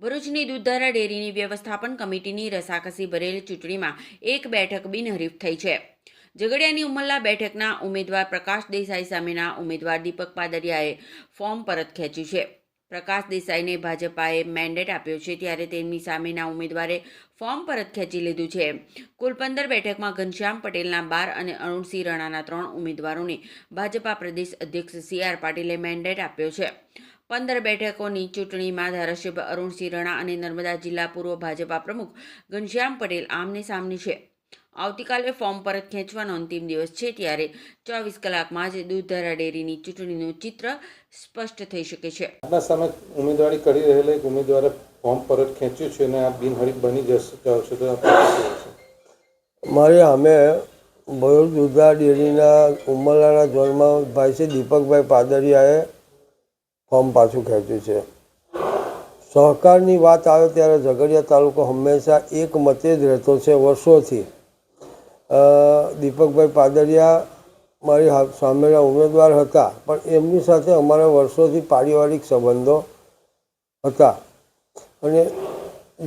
ભરૂચની દૂધધારા ડેરીની વ્યવસ્થાપન કમિટીની રસાકસી ભરેલ ચૂંટણીમાં એક બેઠક બિનહરીફ થઈ છે. ઝઘડિયાની ઉમલ્લા બેઠકના ઉમેદવાર પ્રકાશ દેસાઈ સામેના ઉમેદવાર દીપક પાદરિયાએ ફોર્મ પરત ખેંચ્યું છે. પ્રકાશ દેસાઈને ભાજપાએ મેન્ડેટ આપ્યો છે, ત્યારે તેમની સામેના ઉમેદવારે ફોર્મ પરત ખેંચી લીધું છે. કુલ 15 બેઠકમાં ઘનશ્યામ પટેલના 12 અને અરુણસિંહ રાણાના 3 ઉમેદવારોને ભાજપા પ્રદેશ અધ્યક્ષ CR પાટીલે મેન્ડેટ આપ્યો છે. 15 બેઠકોની ચૂંટણીમાં ધારાસભ્ય અરુણસિંહ રાણા અને નર્મદા જિલ્લા પૂર્વ ભાજપા પ્રમુખ ઘનશ્યામ પટેલ આમને સામને છે. આવતીકાલે ફોર્મ પરત ખેંચવાનો અંતિમ દિવસ છે, ત્યારે 24 કલાકમાં જ દૂધધારા ડેરીની ચૂંટણીનું ચિત્ર સ્પષ્ટ થઈ શકે છે. આપના સામે ઉમેદવારી કરી રહેલા એક ઉમેદવારે ફોર્મ પરત ખેંચ્યું છે અને આ બિનહરીફ બની જશે તો મારી સામે ભરૂચ દૂધધારા ડેરીના ઉમરલાના ઝોનમાં ભાઈ છે દીપકભાઈ પાદરિયાએ ફોર્મ પાછું ખેંચ્યું છે. સહકારની વાત આવે ત્યારે ઝઘડિયા તાલુકો હંમેશા એક મતે જ રહેતો છે વર્ષોથી. દીપકભાઈ પાદરિયા મારી સામેના ઉમેદવાર હતા, પણ એમની સાથે અમારા વર્ષોથી પારિવારિક સંબંધો હતા અને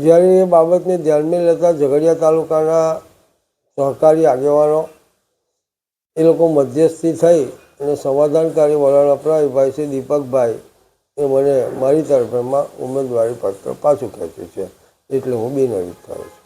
જ્યારે એ બાબતને ધ્યાનમાં લેતા ઝઘડિયા તાલુકાના સહકારી આગેવાનો એ લોકો મધ્યસ્થી થઈ અને સમાધાનકારી વલણ અપનાવી ભાઈ છે દીપકભાઈ એ મને મારી તરફેણમાં ઉમેદવારી પત્ર પાછું ખેંચ્યું છે, એટલે હું બિનહરીફ થયો છું.